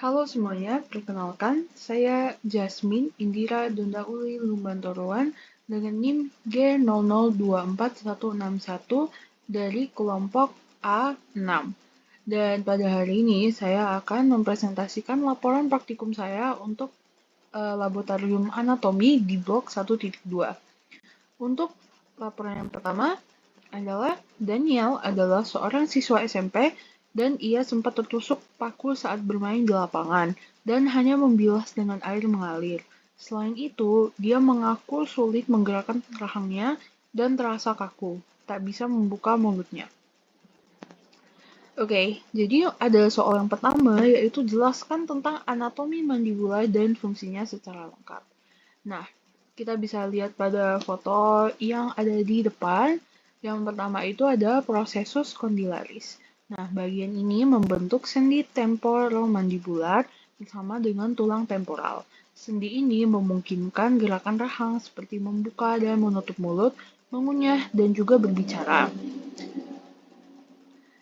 Halo semuanya, perkenalkan, saya Jasmine Indira Dondauli Lumbantoroan dengan NIM G00241161 dari kelompok A6. Dan pada hari ini saya akan mempresentasikan laporan praktikum saya untuk laboratorium anatomi di blok 1.2. Untuk laporan yang pertama adalah Daniel adalah seorang siswa SMP dan ia sempat tertusuk paku saat bermain di lapangan dan hanya membilas dengan air mengalir. Selain itu, dia mengaku sulit menggerakkan rahangnya dan terasa kaku, tak bisa membuka mulutnya. Oke, jadi ada soal yang pertama yaitu jelaskan tentang anatomi mandibula dan fungsinya secara lengkap. Nah, kita bisa lihat pada foto yang ada di depan. Yang pertama itu ada processus condylaris. Nah, bagian ini membentuk sendi temporomandibular bersama dengan tulang temporal. Sendi ini memungkinkan gerakan rahang seperti membuka dan menutup mulut, mengunyah, dan juga berbicara.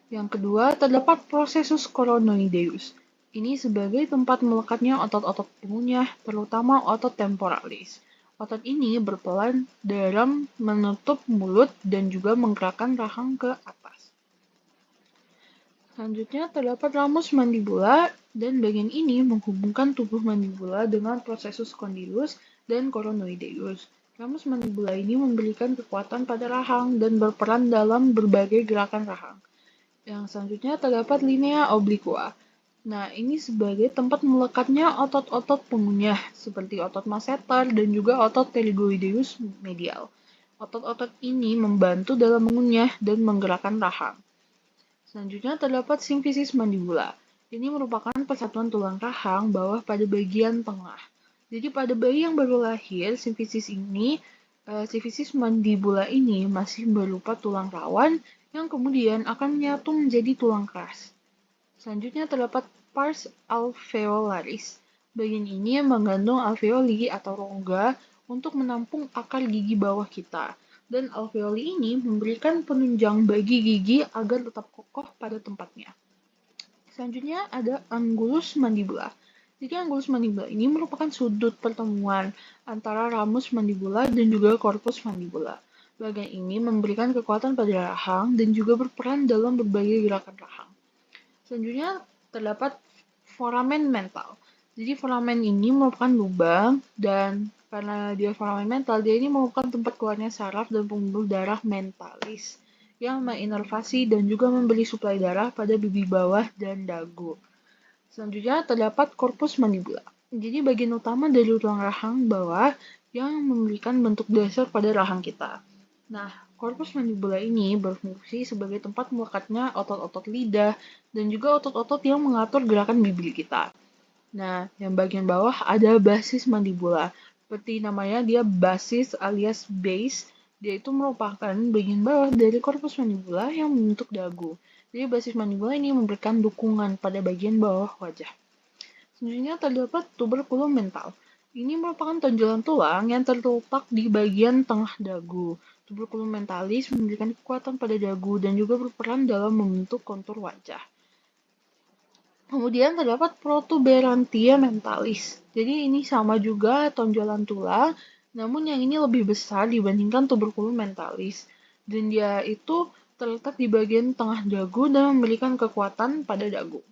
Yang kedua, terdapat processus coronoideus. Ini sebagai tempat melekatnya otot-otot pengunyah, terutama otot temporalis. Otot ini berperan dalam menutup mulut dan juga menggerakkan rahang ke atas. Selanjutnya, terdapat ramus mandibula, dan bagian ini menghubungkan tubuh mandibula dengan processus condylus dan coronoideus. Ramus mandibula ini memberikan kekuatan pada rahang dan berperan dalam berbagai gerakan rahang. Yang selanjutnya terdapat linea obliqua. Nah, ini sebagai tempat melekatnya otot-otot pengunyah, seperti otot masseter dan juga otot pterygoideus medial. Otot-otot ini membantu dalam mengunyah dan menggerakkan rahang. Selanjutnya terdapat simfisis mandibula. Ini merupakan persatuan tulang rahang bawah pada bagian tengah. Jadi pada bayi yang baru lahir, simfisis mandibula ini masih berupa tulang rawan yang kemudian akan menyatu menjadi tulang keras. Selanjutnya terdapat pars alveolaris. Bagian ini mengandung alveoli atau rongga untuk menampung akar gigi bawah kita. Dan alveoli ini memberikan penunjang bagi gigi agar tetap kokoh pada tempatnya. Selanjutnya ada angulus mandibula. Jadi angulus mandibula ini merupakan sudut pertemuan antara ramus mandibula dan juga korpus mandibula. Bagian ini memberikan kekuatan pada rahang dan juga berperan dalam berbagai gerakan rahang. Selanjutnya terdapat foramen mental. Jadi foramen ini merupakan lubang dan karena dia foramen mental, dia ini merupakan tempat keluarnya saraf dan pembuluh darah mentalis yang menginervasi dan juga memberi suplai darah pada pipi bawah dan dagu. Selanjutnya terdapat korpus mandibula. Jadi bagian utama dari tulang rahang bawah yang memberikan bentuk dasar pada rahang kita. Nah, korpus mandibula ini berfungsi sebagai tempat melekatnya otot-otot lidah dan juga otot-otot yang mengatur gerakan bibir kita. Nah, yang bagian bawah ada basis mandibula. Seperti namanya, dia basis alias base. Dia itu merupakan bagian bawah dari korpus mandibula yang membentuk dagu. Jadi basis mandibula ini memberikan dukungan pada bagian bawah wajah. Selanjutnya terdapat tuberculum mental. Ini merupakan tonjolan tulang yang terletak di bagian tengah dagu. Tuberculum mentalis memberikan kekuatan pada dagu dan juga berperan dalam membentuk kontur wajah. Kemudian terdapat protuberantia mentalis. Jadi ini sama juga tonjolan tulang, namun yang ini lebih besar dibandingkan tuberculum mentalis. Dan dia itu terletak di bagian tengah dagu dan memberikan kekuatan pada dagu.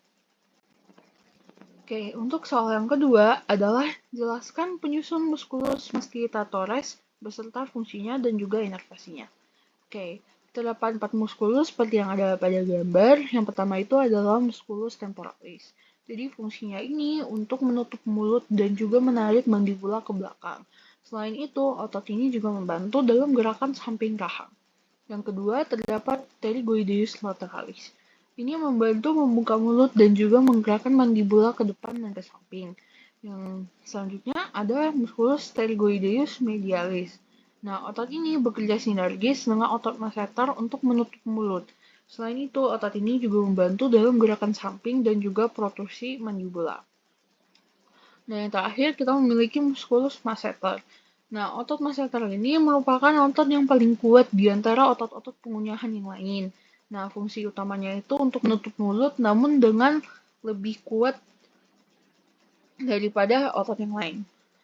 Oke, untuk soal yang kedua adalah jelaskan penyusun musculus masticatores beserta fungsinya dan juga inervasinya. Oke, terdapat 4 muskulus seperti yang ada pada gambar. Yang pertama itu adalah musculus temporalis. Jadi fungsinya ini untuk menutup mulut dan juga menarik mandibula ke belakang. Selain itu, otot ini juga membantu dalam gerakan samping rahang. Yang kedua, terdapat pterygoideus lateralis. Ini membantu membuka mulut dan juga menggerakkan mandibula ke depan dan ke samping. Yang selanjutnya ada musculus pterygoideus medialis. Nah, otot ini bekerja sinergis dengan otot masseter untuk menutup mulut. Selain itu, otot ini juga membantu dalam gerakan samping dan juga protrusi mandibula. Nah, yang terakhir kita memiliki musculus masseter. Nah, otot masseter ini merupakan otot yang paling kuat di antara otot-otot pengunyahan yang lain. Nah, fungsi utamanya itu untuk menutup mulut namun dengan lebih kuat daripada otot yang lain.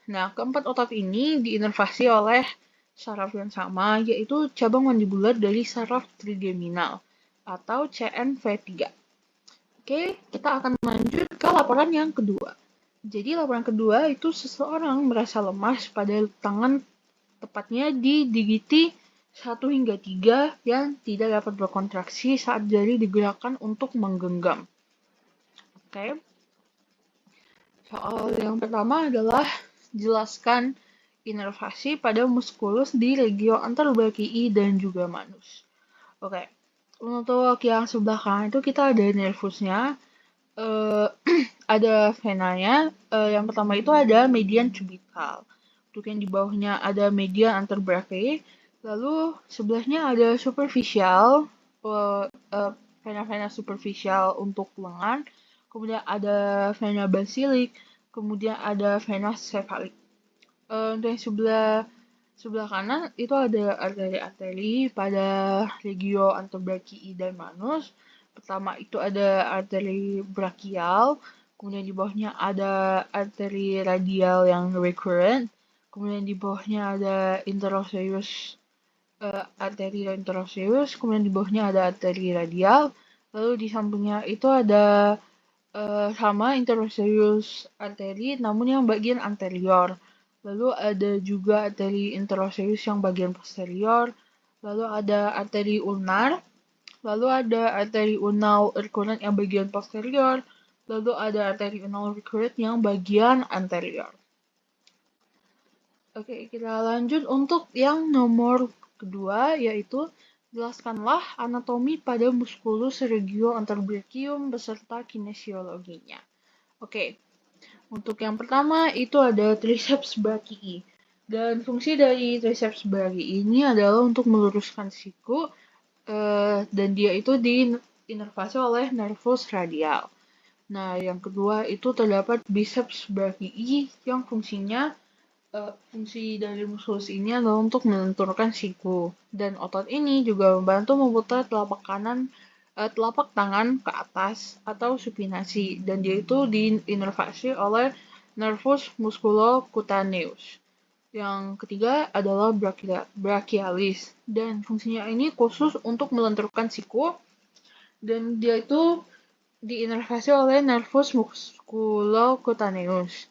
Nah, keempat otot ini diinervasi oleh saraf yang sama, yaitu cabang mandibular dari saraf trigeminal atau CNV3. Oke, kita akan lanjut ke laporan yang kedua. Jadi laporan kedua itu seseorang merasa lemas pada tangan, tepatnya di digiti 1 hingga 3 yang tidak dapat berkontraksi saat jari digerakkan untuk menggenggam. Oke. Soal yang pertama adalah jelaskan inervasi pada muskulus di regio anterbrakii dan juga manus. Oke. Untuk yang sebelah kanan itu kita ada nervusnya, ada venanya. Yang pertama itu ada median cubital. Untuk yang di bawahnya ada median anterbrakei. Lalu sebelahnya ada superficial, vena-vena superficial untuk lengan. Kemudian ada vena basilik. Kemudian ada vena cephalic. Untuk yang sebelah kanan itu ada arteri-arteri pada regio anterbrakii dan manus. Pertama itu ada arteri brachial, kemudian di bawahnya ada arteri radial yang recurrent, kemudian di bawahnya ada interosseous, arteri interosseous, kemudian di bawahnya ada arteri radial, lalu di sampingnya itu ada sama interosseous arteri namun yang bagian anterior. Lalu ada juga arteri interosseous yang bagian posterior, lalu ada arteri ulnar, lalu ada arteri ulnar recurrent yang bagian posterior, lalu ada arteri ulnar recurrent yang bagian anterior. Oke, kita lanjut untuk yang nomor kedua, yaitu jelaskanlah anatomi pada musculus regio anterbrachium beserta kinesiologinya. Oke, untuk yang pertama itu ada triceps brachii. Dan fungsi dari triceps brachii ini adalah untuk meluruskan siku, dan dia itu diinervasi oleh nervus radial. Nah, yang kedua itu terdapat biceps brachii yang fungsi dari musculus ini adalah untuk melenturkan siku. Dan otot ini juga membantu memutar telapak tangan ke atas atau supinasi, dan dia itu diinervasi oleh nervus musculocutaneus. Yang ketiga adalah brachialis, dan fungsinya ini khusus untuk melenturkan siku, dan dia itu diinervasi oleh nervus musculocutaneus.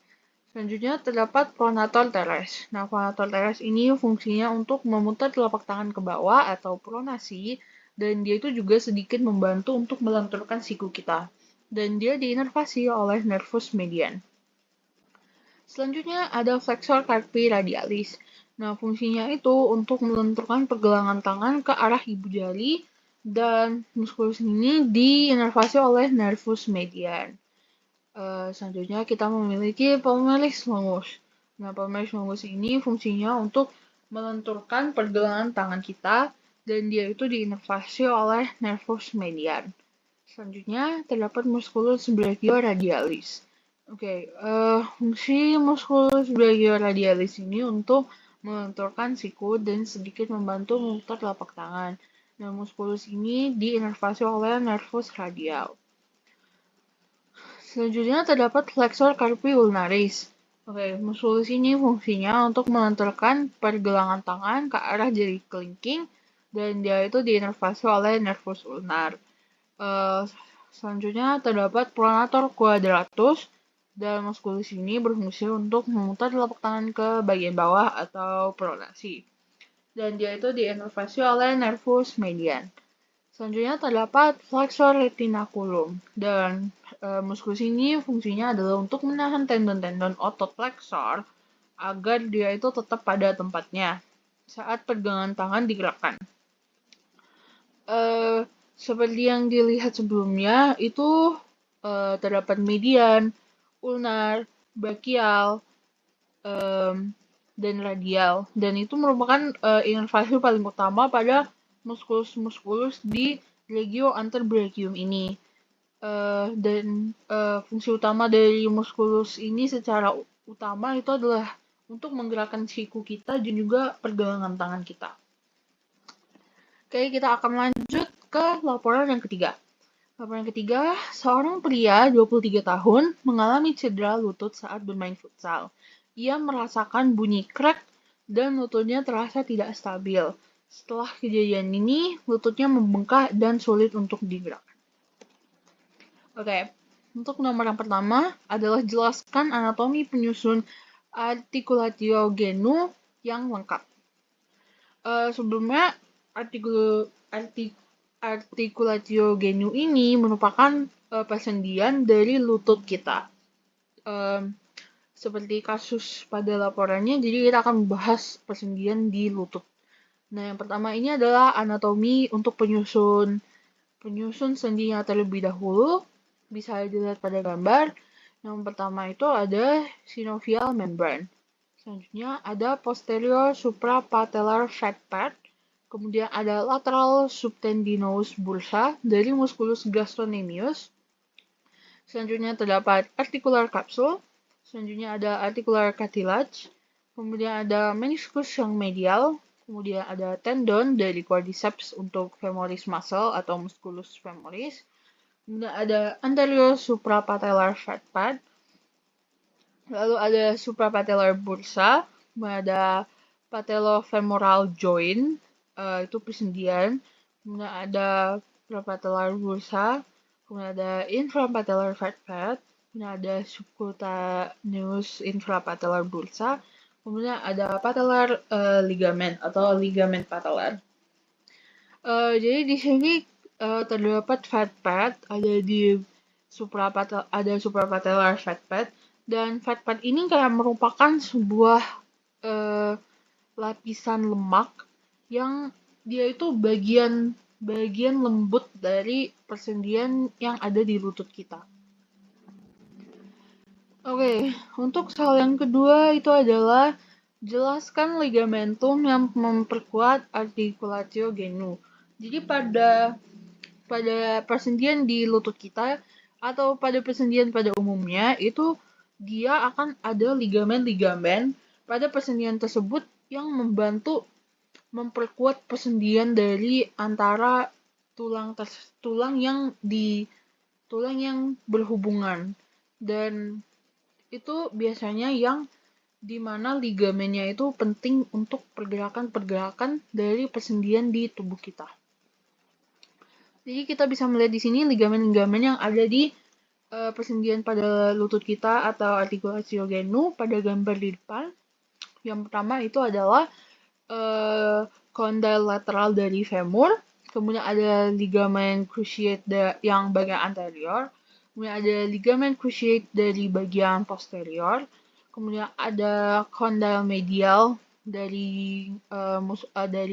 Selanjutnya terdapat pronator teres. Nah, pronator teres ini fungsinya untuk memutar telapak tangan ke bawah atau pronasi, dan dia itu juga sedikit membantu untuk melenturkan siku kita. Dan dia diinervasi oleh nervus median. Selanjutnya ada flexor carpi radialis. Nah, fungsinya itu untuk melenturkan pergelangan tangan ke arah ibu jari, dan muskulus ini diinervasi oleh nervus median. Selanjutnya kita memiliki palmaris longus. Nah, palmaris longus ini fungsinya untuk melenturkan pergelangan tangan kita, dan dia itu diinervasi oleh nervus median. Selanjutnya terdapat musculus brachioradialis. Oke, fungsi musculus brachioradialis ini untuk melenturkan siku dan sedikit membantu memutar telapak tangan. Nah, muskulus ini diinervasi oleh nervus radial. Selanjutnya terdapat flexor carpi ulnaris. Oke, musculus ini fungsinya untuk melenturkan pergelangan tangan ke arah jari kelingking, dan dia itu diinervasi oleh nervus ulnar. Selanjutnya terdapat pronator quadratus, dan muskulus ini berfungsi untuk memutar telapak tangan ke bagian bawah atau pronasi, dan dia itu diinervasi oleh nervus median. Selanjutnya terdapat flexor retinaculum, dan muskulus ini fungsinya adalah untuk menahan tendon-tendon otot flexor agar dia itu tetap pada tempatnya saat pergelangan tangan digerakkan. Seperti yang dilihat sebelumnya, itu terdapat median, ulnar, brachial, dan radial, dan itu merupakan inervasi paling utama pada muskulus-muskulus di regio anterbrachium ini. Dan fungsi utama dari muskulus ini secara utama itu adalah untuk menggerakkan siku kita dan juga pergelangan tangan kita. Oke, kita akan lanjut ke laporan yang ketiga. Laporan ketiga, seorang pria 23 tahun mengalami cedera lutut saat bermain futsal. Ia merasakan bunyi krek dan lututnya terasa tidak stabil. Setelah kejadian ini, lututnya membengkak dan sulit untuk digerakkan. Oke, untuk nomor yang pertama adalah jelaskan anatomi penyusun articulatio genu yang lengkap. Sebelumnya, articulatio genu ini merupakan persendian dari lutut kita. Seperti kasus pada laporannya, jadi kita akan membahas persendian di lutut. Nah, yang pertama ini adalah anatomi untuk penyusun sendinya terlebih dahulu. Bisa dilihat pada gambar. Yang pertama itu ada synovial membrane. Selanjutnya ada posterior suprapatellar fat pad. Kemudian ada lateral subtendinous bursa dari musculus gastrocnemius. Selanjutnya terdapat articular capsule. Selanjutnya ada articular cartilage. Kemudian ada meniscus yang medial. Kemudian ada tendon dari quadriceps untuk femoris muscle atau musculus femoris. Kemudian ada anterior suprapatellar fat pad. Lalu ada suprapatellar bursa. Kemudian ada patellofemoral joint. Itu persendian. Kemudian ada suprapatellar bursa. Kemudian ada infrapatellar fat pad. Kemudian ada subcutaneous infrapatellar bursa. Kemudian ada patellar ligament atau ligament patellar. Jadi di sini terdapat fat pad, ada suprapatellar fat pad, dan fat pad ini kayak merupakan sebuah lapisan lemak yang dia itu bagian lembut dari persendian yang ada di lutut kita. Oke, untuk hal yang kedua itu adalah jelaskan ligamentum yang memperkuat articulatio genu. Jadi pada persendian di lutut kita atau pada persendian pada umumnya itu dia akan ada ligamen-ligamen pada persendian tersebut yang membantu memperkuat persendian dari antara tulang yang berhubungan, dan itu biasanya yang dimana ligamennya itu penting untuk pergerakan-pergerakan dari persendian di tubuh kita. Jadi kita bisa melihat di sini ligamen-ligamen yang ada di persendian pada lutut kita atau articulatio genu pada gambar di depan. Yang pertama itu adalah condyle lateral dari femur, kemudian ada ligamen cruciate yang bagian anterior, kemudian ada ligamen cruciate dari bagian posterior, kemudian ada condyle medial dari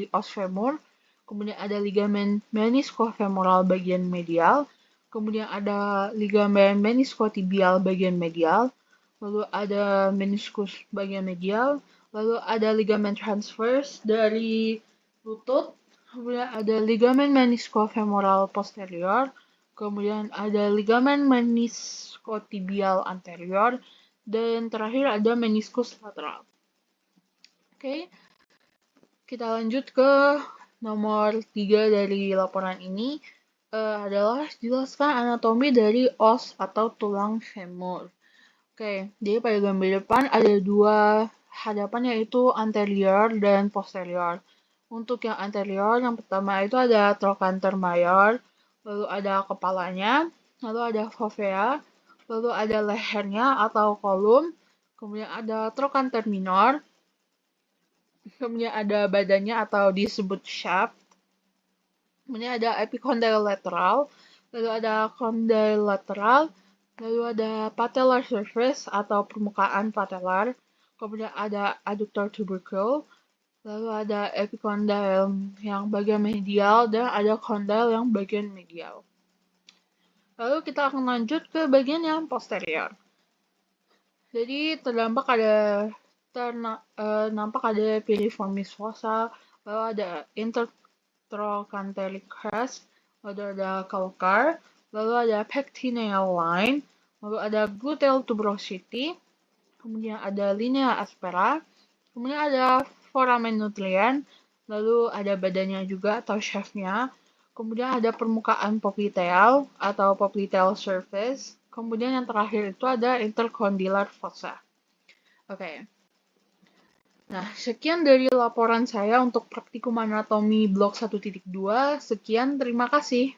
os femur, kemudian ada ligamen meniscofemoral bagian medial, kemudian ada ligamen meniscotibial bagian medial, lalu ada meniscus bagian medial, lalu ada ligamen transverse dari lutut, kemudian ada ligamen meniscofemoral posterior, kemudian ada ligamen meniscotibial anterior, dan terakhir ada meniscus lateral. Oke, kita lanjut ke nomor 3 dari laporan ini, adalah jelaskan anatomi dari os atau tulang femur. Oke, jadi pada gambar depan ada dua hadapan, yaitu anterior dan posterior. Untuk yang anterior, yang pertama itu ada trochanter major, lalu ada kepalanya, lalu ada fovea, lalu ada lehernya atau kolum, kemudian ada trochanter minor, kemudian ada badannya atau disebut shaft, kemudian ada epicondyle lateral, lalu ada condyle lateral, lalu ada patellar surface atau permukaan patellar, kemudian ada adductor tubercle, lalu ada epicondyle yang bagian medial, dan ada condyle yang bagian medial. Lalu kita akan lanjut ke bagian yang posterior. Jadi nampak ada piriformis fossa, lalu ada intertrochanteric crest, lalu ada calcar, lalu ada pectineal line, lalu ada gluteal tuberosity, kemudian ada linea aspera, kemudian ada foramen nutrient, lalu ada badannya juga atau shaft-nya, kemudian ada permukaan popliteal atau popliteal surface, kemudian yang terakhir itu ada intercondylar fossa. Oke. Nah, sekian dari laporan saya untuk praktikum anatomi blok 1.2. Sekian, terima kasih.